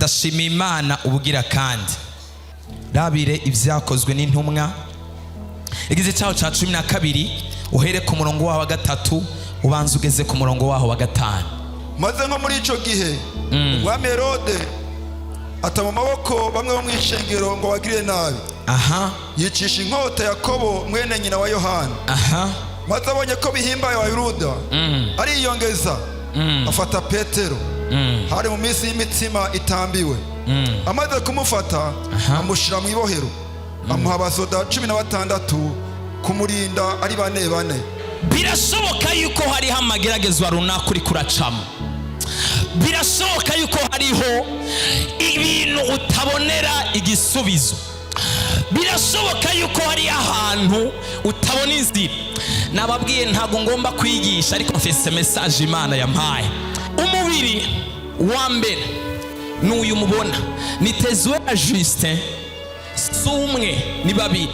ndashima Imana ubugira kandi rabire ibyakozwe n'intumwa igize cyaho ca 12 uhere ku murongo waho wa 3 ubanza ugeze ku murongo waho wa 5. maze nko muri ico gihe umwami Herode ata mu maboko bamwe bo mw'ishengero ngo bagire nabi. Yicisha inkota Yakobo mwene nyina wa Yohana. Maze abonye ko bihimbaye Abayuda ariyongeza afata Petero. Hari mu minsi y'imitsima itambiwe. Amaze kumufata amushira mu ibohero, amuha abasoda 16 kumurinda ari bane. Birashoboka yuko hari hamageragezwa runaka uri kuracamo. Birashoboka yuko hariho ibintu utabonera igisubizo. Birashoboka yuko hari ahantu utabona inzira. Nababwiye ntago ngomba kwigisha ariko mfise message Imana yampaye. Umubiri wa mbere n'uyu mubona ni Tezuwera Justin, sumwe ni babiri.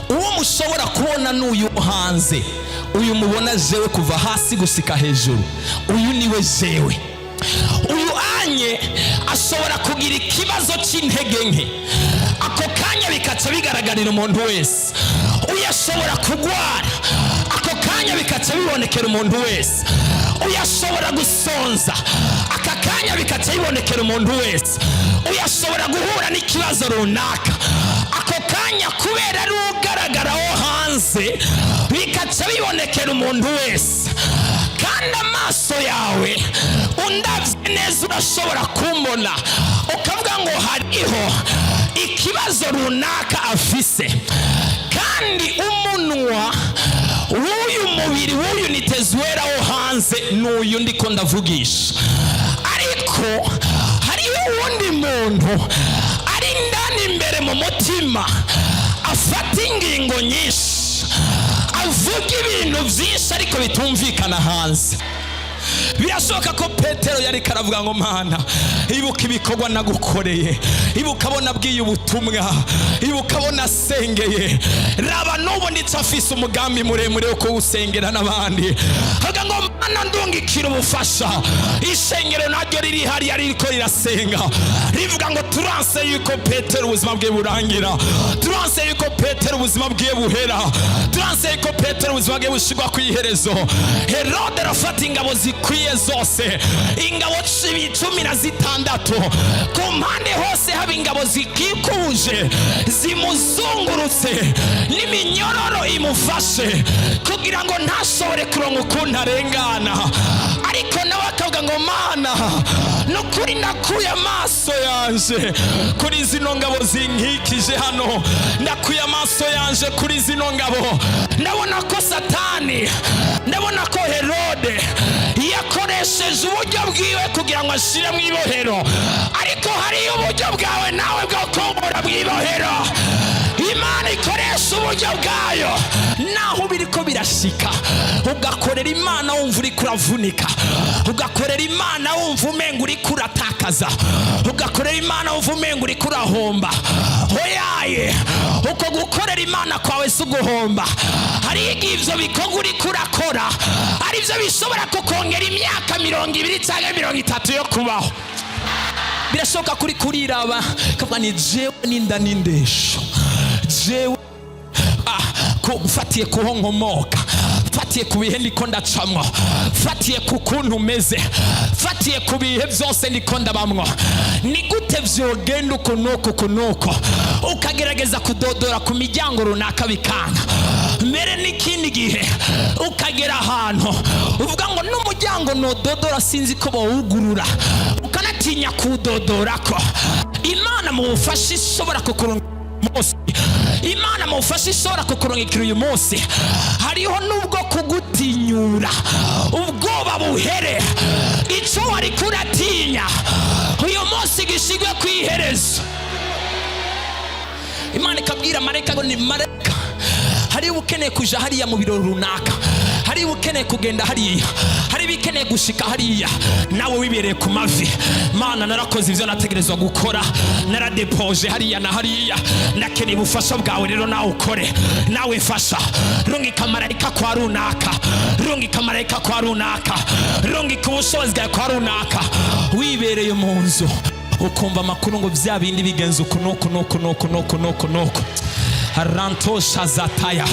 Uwo mushobora kubona n'uyu hanze, uyu mubona jewe kuva hasi gusika hejuru, uyu niwe jewe. Uyu anye ashobora kugira ikibazo cy'intege nke, ako kanya bikaca bigaragarira umuntu wese. Uyu ashobora kugwara, ako kanya bikaca bibonekera umuntu wese. Uyu ashobora gusonza, aka kanya bikaca bibonekera umuntu wese. Uyu ashobora guhura n'ikibazo runaka, ako kanya kubera ari ugaragaraho hanze bikaca bibonekera umuntu wese. Kandi amaso yawe undavye neza urashobora kumbona ukavuga ngo hariho ikibazo runaka afise. Kandi umunwa w'uyu mubiri w'uyu ni Tezuwera wo hanze n'uyu ndiko ndavugisha. Ariko hariho uwundi muntu ari ndani imbere mu mutima afata ingingo nyinshi, avuga ibintu vyinshi ariko bitumvikana hanze. Birashoboka ko Petero yari karavuga ngo Mana, ibuka ibikorwa nagukoreye, ibuka abona bwiye ubutumwa, ibuka abona sengeye, raba n'ubu nditsafise umugambi muremure wo kuwusengera n'abandi. Haga ngo Mana ndungikira ubufasha. Ishengero naryo riri hari ariko rirasenga, rivuga ngo turanse yuko Petero ubuzima bwe burangira, turanse yuko Petero ubuzima bwe buhera, turanse yuko Petero ubuzima bwe bushigwa kwiherezo. Herode arafata ingabo zikwiye zose, ingabo 16 ku mpande hose haba ingabo zikikuje zimuzungurutse n'iminyororo imufashe kugira ngo ntashobore kuronka ukuntu arengana. Ariko nawe akavuga ngo Mana, nukuri nakuye amaso yanje kuri zino ngabo zinkikije hano, nakuye amaso yanje kuri zino ngabo. Ndabona ko Satani, ndabona ko Herode yakoresheje uburyo bwiwe kugira ngo ashire mu ibohero, ariko hari uburyo bwawe nawe bwo kumbura mu ibohero. Imana ikoresha uburyo bwayo naho biriko birashika, ugakorera Imana wumva uri kuravunika, ugakorera Imana wumva umenga uri kuratakaza, ugakorera Imana wumva umenga uri kurahomba. Hoyaye, uko gukorera Imana kwawe si uguhomba. Hari ivyo bikorwa uri kurakora ari byo bishobora kukongera imyaka 20 cyangwa 30 yo kubaho. Birashoboka kuri kuriraba kavuga ni jewe ninda nindesho, jewe ufatiye kuho nkomoka, fatiye ku bihe ndiko ndacamwo, fatiye ku kuntu umeze, fatiye ku bihe byose ndiko ndabamwo. Ni gute vyogenda kunuko ukagerageza kudodora ku miryango runaka bikanga, mbere n'ikindi gihe ukagera ahantu uvuga ngo n'umuryango nododora sinzi ko bawugurura, ukanatinya kudodorako. Imana mu bufasha ishobora kukuronka munsi, Imana mu bufasha ishobora kukurongekira uyu munsi. Hariho nubwo kugutinyura ubwoba buhere, icyo wari kuratinya uyu munsi gishigwe kwiherezo. Imana ikabwira marayika ngo ni marayika, hari ukeneye kuja hariya mu biro runaka, hari ukeneye kugenda hariya, hari bikeneye gushika hariya, nawe wibereye ku mavi. Mana, narakoze ivyo nategerezwa gukora, naradepoje hariya na hariya, nakeneye ubufasha bwawe, rero nawe ukore, nawe fasha. Rungika marayika kwa runaka, rungika marayika kwa runaka, rungika ubushobozi bwawe kwa runaka. Wibereye mu nzu, ukumva amakuru ngo bya bindi bigenze uku nuko arantosha zataya.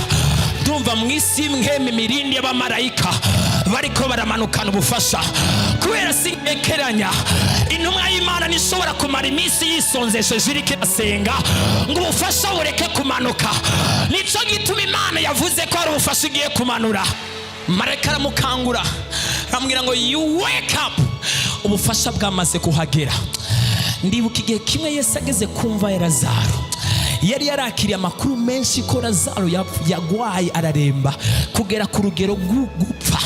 Ndumva mu isi imwe mirindi y'abamarayika bariko baramanukana ubufasha, kubera singekeranya intumwa y'Imana nishobora kumara iminsi yisonzesheje iriko irasenga ngo ubufasha bureke kumanuka. Nico gituma Imana yavuze ko ari ubufasha igiye kumanura. Marayika aramukangura aramubwira ngo you wake up, ubufasha bwamaze kuhagera. Ndibuka igihe kimwe Yesu ageze kumva ya Lazaro, yari yarakiriye amakuru menshi ko Lazaro yagwaye araremba kugera ku rugero gupfa.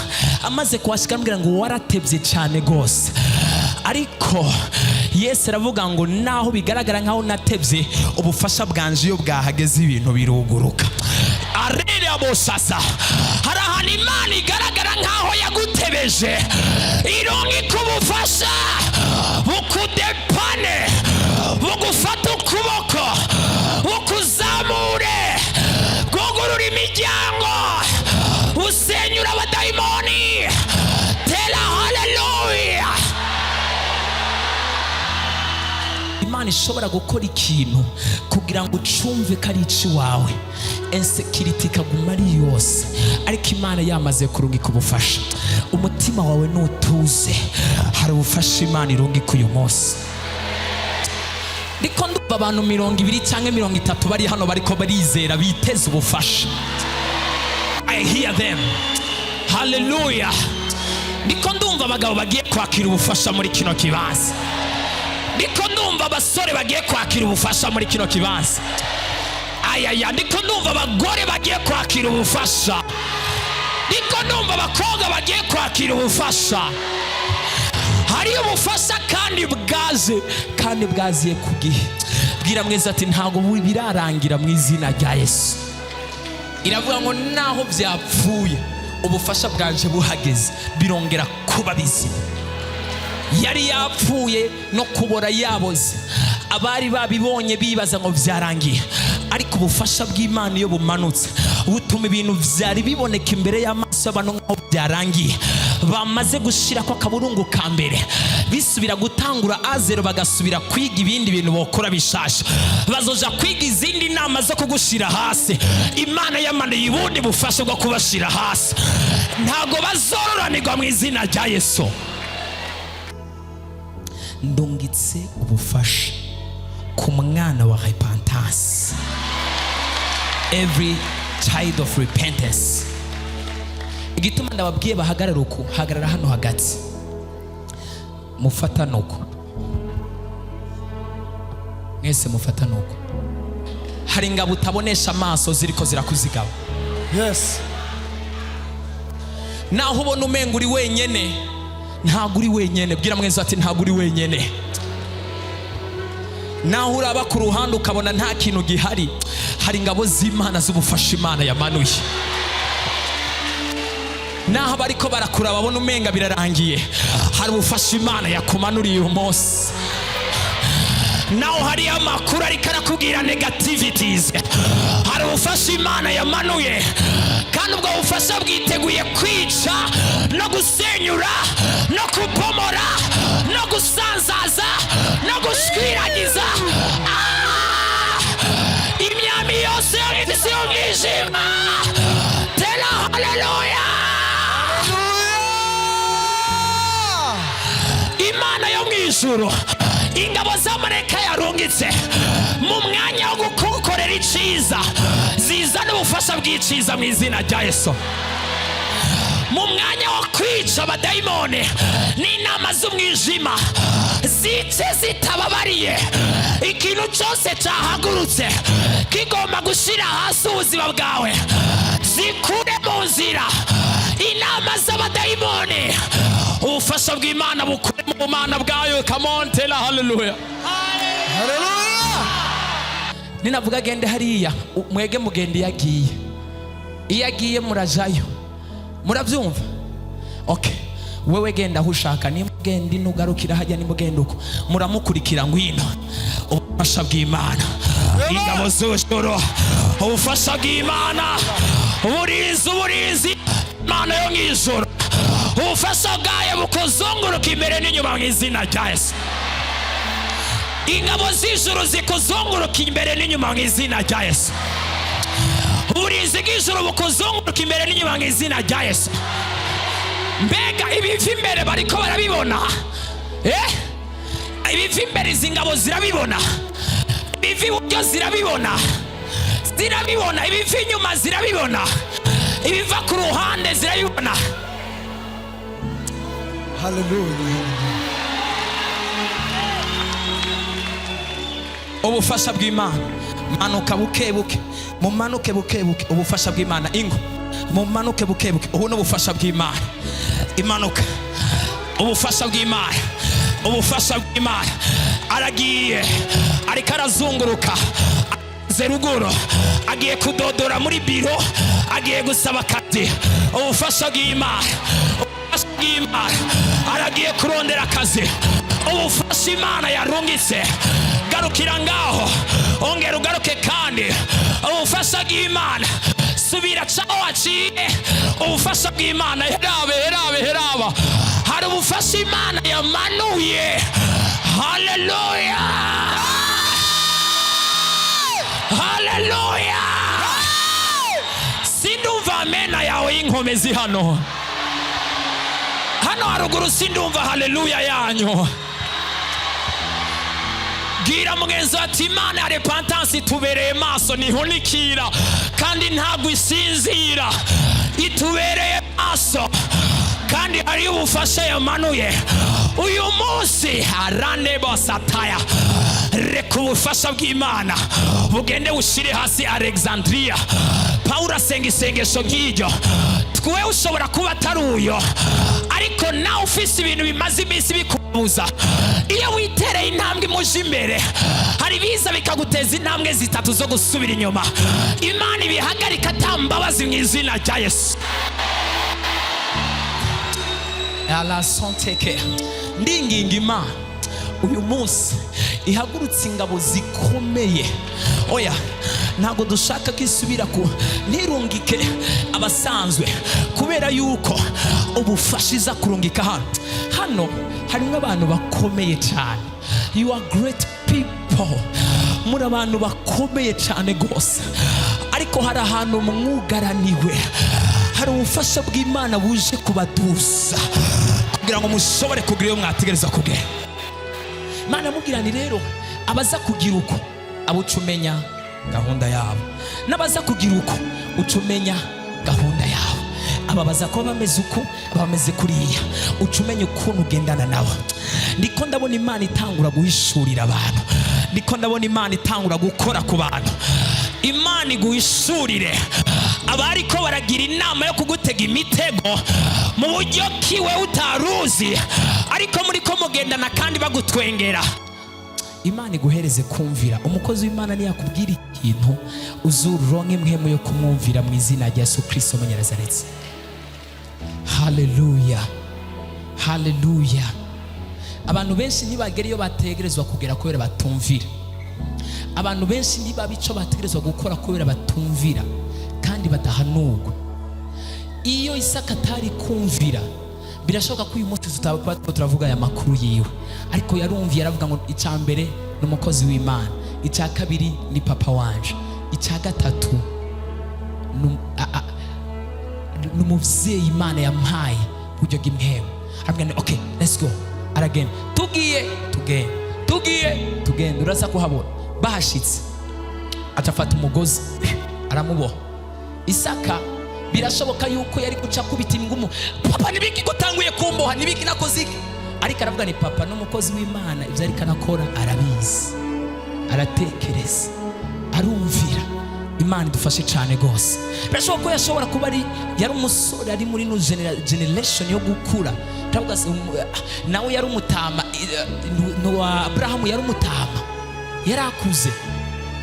Amaze kuhashika aramubwira ngo waratebye cyane gose, ariko Yesu aravuga ngo naho bigaragara nkaho natebye, ubufasha bwanje iyo bwahageze ibintu biruguruka. Arere abosasa, hari ahantu Imana igaragara nkaho yagutebeje, ironke kubufasha bukudepane, bugufata ukuboko, bukuzamure, bwugurura imiryango, busenyura abadayimoni. Tera haleluya. Imana ishobora gukora ikintu kugira ngo ucumve ko ari iwawe, insecurity ikaguma ari yose, ariko Imana yamaze kurungika ubufasha, umutima wawe nutuze, hari ubufasha Imana irungika uyu munsi. Ndiko ndumva abantu 20 cyangwa 30 bari hano bariko barizera biteze ubufasha. I hear them. Hallelujah. Ndiko ndumva abagabo bagiye kwakira ubufasha muri kino kibanza. Ndiko ndumva abasore bagiye kwakira ubufasha muri kino kibanza. Ayaya, ndiko ndumva abagore bagiye kwakira ubufasha. Ndiko ndumva abakobwa bagiye kwakira ubufasha. Hari ubufasha kandi bwaziye ku gihe. Bwira mweza ati ntago birarangira mu izina rya Yesu. Iravuga ngo naho byapfuye ubufasha bwanje buhageze birongera kuba bizima. Yari yapfuye no kubora yaboze, abari babibonye bibaza ngo byarangiye, ariko ubufasha bw'Imana iyo bumanutse butuma ibintu byari biboneka imbere y'amaso y'abantu nkaho byarangiye, bamaze gushira ko akaburungu ka mbere, bisubira gutangura azero, bagasubira kwiga ibindi bintu bokora bishasha, bazoja kwiga izindi nama zo kugushira hasi. Imana yamanuye ibundi bufasha bwo kubashira hasi, ntago bazororanirwa mu izina rya Yesu. Ndungitse ubufasha ku mwana wa repentance, every child of repentance. Igituma ndababwiye bahagarara uko, hagarara hano hagati, mufata nuko, mwese mufata nuko. Hari ingabo utabonesha amaso ziriko zirakuzigaba. Yes. Naho ubona umenga uri wenyene, ntago uri wenyene. Bwira mwese ati ntago uri wenyene. Naho uraba ku ruhande ukabona nta kintu gihari, hari ingabo z'Imana z'ubufasha Imana yamanuye. Naho bariko barakura babona umenga birarangiye, hari ubufasha Imana yakumanuriye uyu munsi. Naho hari amakuru ariko arakubwira negativities, hari ubufasha Imana yamanuye, kandi ubwo bufasha bwiteguye kwica no gusenyura no kubomora no gusanzaza no gushwiragiza imyami yose y'isi y'umwijima. Tera haleluya. Imana yo mwijuru, ingabo z'amareka yarungitse mu mwanya wo gukorera iciza, zizana ubufasha bw'iciza mu izina rya Yesu. Mu mwanya wo kwica abadayimoni n'inama z'umwijima, zice zitababariye, ikintu cyose cyahagurutse kigomba gushira hasi ubuzima bwawe, zikure mu nzira inama z'abadayimoni. Ubufasha bw'Imana bukure mu bumana bwayo. Come on, tell hallelujah. Hallelujah. Ninavuga gende hariya, mwege mugende yagiye. Iyo agiye murajayo, murabyumva? Okay, wewe genda aho ushaka, ni mugende nugarukira hajya, ni mugende uko muramukurikira ngwino. Ubufasha bw'Imana, ingabo z'ijuru, ubufasha bw'Imana, uburizi Imana yo mw'ijuru, ubufasha bwayo bukuzunguruka imbere n'inyuma mu izina rya Yesu. ingabo z'ijuru zikuzunguruka imbere n'inyuma mu izina rya Yesu. Uburinzi bw'ijuru bukuzunguruka imbere n'inyuma mu izina rya Yesu. Mbega ibiva imbere bariko barabibona? Ibiva imbere izi ngabo zirabibona, ibiva iburyo zirabibona, ibiva inyuma zirabibona, ibiva ku ruhande zirabibona. Hallelujah. Ubufasha bw'Imana manuka bukebuke, mumanuke bukebuke. Ubufasha bw'Imana ingo mumanuke bukebuke. Ubu ni ubufasha bw'Imana. Imanuka ubufasha bw'Imana, ubufasha bw'Imana. Aragiye ariko arazunguruka zeruguru, agiye kudodora muri biro, agiye gusaba akazi. Ubufasha bw'Imana, ubufasha bw'Imana. Aragiye kurondera akazi. Ubufasha Imana yarungitse. Garukira ngaho, ongera ugaruke kandi. Ubufasha bw'Imana, subira caho waciye. Ubufasha bw'Imana, heraba. Hari ubufasha Imana yamanuye. Haleluya, haleluya. Sindumva amena yawe y'inkomezi hano haruguru, sindumva haleluya yanyu. Gira mugenzi ati Imana ya repentance itubereye maso nihunikira kandi ntabwo isinzira, itubereye maso kandi hari ubufasha yamanuye uyu munsi. Harane basataya, reka ubufasha bw'Imana bugende bushire hasi Alexandria. Paulo asenga isengesho nk'iryo. Twe ushobora kuba atari uyo, ariko nawe ufise ibintu bimaze iminsi bikubuza. Iyo witereye intambwe imuje imbere, hari biza bikaguteza intambwe zitatu zo gusubira inyuma. Imana ibihagarika atambabazi mu izina rya Yesu. Ala sonteke ndinginga Imana uyu munsi ihagurutse ingabo zikomeye. Oya, ntago dushaka ko isubira ku ntirungike abasanzwe, kubera yuko ubufasha iza kurungika hano harimo abantu bakomeye cyane. You are great people, muri abantu bakomeye cyane gose, ariko hari ahantu mwugaraniwe. Hari ubufasha bw'Imana buje kubaduza kugira ngo mushobore kugira iyo mwategereza kugera. Imana mubwirani rero, abaza kugira uko abucumenya gahunda yabo, n'abaza kugira uko ucumenya gahunda yabo. Ababaza ko bameze uko bameze kuriya, ucumenya ukuntu ugendana nabo. Ndiko ndabona Imana itangura guhishurira abantu, ndiko ndabona Imana itangura gukora ku bantu. Imana iguhishurire abari ko baragira inama yo kugutega imitego mu buryo kiwe utaruzi, ariko muri ko mugendana kandi bagutwengera. Imana iguhereze kumvira. Umukozi w'Imana niyakubwira ikintu uzuronke impwemu yo kumwumvira mu izina rya Yesu Kristo Munyarazareti. Haleluya, haleluya. Abantu benshi ntibagera iyo bategerezwa kugera kubera batumvira. Abantu benshi ntibaba ico bategerezwa gukora kubera batumvira kandi badahanurwa. Iyo Isaka atari kumvira, birashoboka ko uyu munsi tutaba turavuga aya makuru yiwe, ariko yarumviye. Aravuga ngo icya mbere ni umukozi w'Imana, icya kabiri ni papa wanje, icya gatatu ni umuvyeyi Imana yampaye buryo bw'imhemu. Aravuga ngo okay, let's go. Aragenda, tugende. Urasa kuhabona bahashitse, atafata umugozi aramuboha. Isaka birashoboka yuko yari guca kubita ingumu. Papa nibiki gutanguye kumboha, nibiki nakoze iki? Ariko aravuga ni papa n'umukozi w'Imana, ibyo ariko anakora arabizi, aratekereza, arumvira. Imana idufashe cyane gose. Birashoboka ko yashobora kuba yari umusore ari muri generation yo gukura. Nawe yari umutama, Abrahamu yari umutama, yarakuze.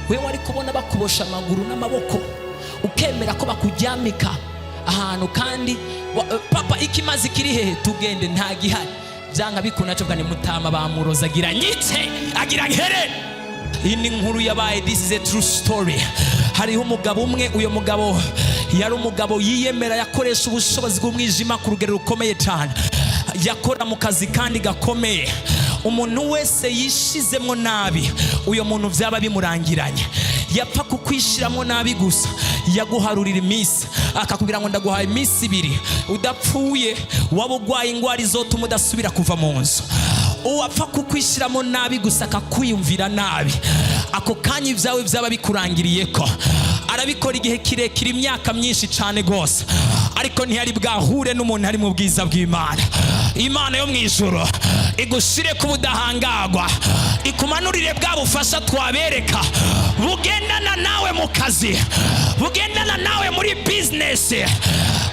Wewe wari kubona bakubosha amaguru n'amaboko, ukemera ko bakujyamika ahantu, kandi papa ikimazi kiri hehe? Tugende, nta gihari. Byanga bikuna cyo bwa mutama bamuroza agira nyitse, agira nkere. Iyi ni inkuru yabaye. This is a true story. Hariho umugabo umwe, uyo mugabo yari umugabo yiyemera, yakoresha ubushobozi bw'umwijima ku rugero rukomeye cyane, yakora mu kazi kandi gakomeye. umuntu wese yishizemo nabi uyo muntu byaba bimurangiranye. Yapfa kukwishiramo nabi gusa yaguharurira iminsi akakubwira ngo ndaguhaye iminsi 2 udapfuye waba ugwaye ingwara izotuma udasubira kuva mu nzu. Uwapfa kukwishiramo nabi gusa akakwiyumvira nabi ako kanya ibyawe byaba bikurangiriye ko. Arabikora igihe kirekire imyaka myinshi cyane gose ariko ntiyari bwahure n'umuntu ari mu bwiza bw'Imana. Imana yo mu ijuru igushire ku budahangagwa, ikumanurire bwa bufasha twabereka bugendana nawe mu kazi, bugendana nawe muri business.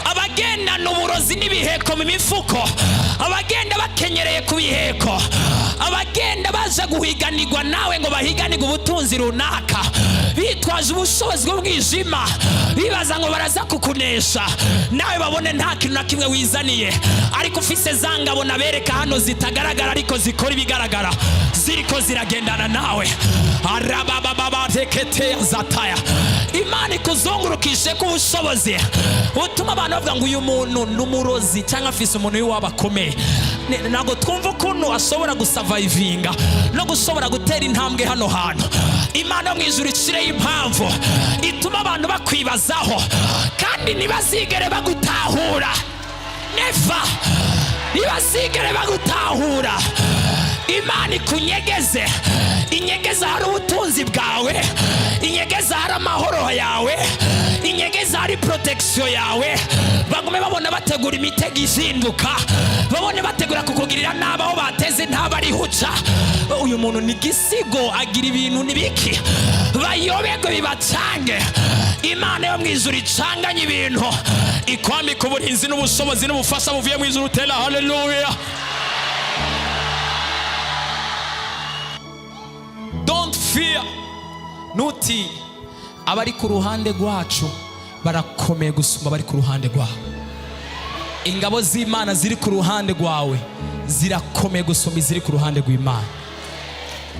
Abagendana uburozi n'ibiheko mu mifuko, abagenda bakenyereye ku biheko, abagenda baza guhiganirwa nawe ngo bahiganirwe ubutunzi runaka bitwaje ubushobozi bw'umwijima bibaza ngo baraza kukunesha, nawe babone nta kintu na kimwe wizaniye, ariko ufise za ngabo nabereka hano zitagaragara ariko zikora ibigaragara, ziriko ziragendana nawe. Arabababatekete zataya. Imana ikuzungurukishe ku bushobozi utuma abantu bavuga ngo uyu muntu n'umurozi cyangwa afise umuntu w'abakomeye. Nago twumva ukuntu ashobora gusavayivinga no gushobora gutera intambwe hano hantu. Imana yo mu ijuru icireho impamvu ituma abantu bakwibazaho kandi ntibazigere bagutahura. Never ntibazigere bagutahura. Imana ikunyegeze, inyegeza hari ubutunzi bwawe, inyegeza hari amahoro yawe, inyegeza hari protection yawe. Bagume babona bategura imitego izinduka, babone bategura kukugirira nabi aho bateze ntabari huca. Uyu muntu ni gisigo agira ibintu nibiki bayobego bibacange. Imana yo mu ijuru icanganye ibintu ikwambika uburinzi n'ubushobozi n'ubufasha buvuye mu ijuru. Tera haleluya. Don't fear. Nuti abari ku ruhande rwacu barakomeye gusumba bari ku ruhande rwawe. Ingabo z'Imana ziri ku ruhande rwawe zirakomeye gusumba iziri ku ruhande rw'Imana.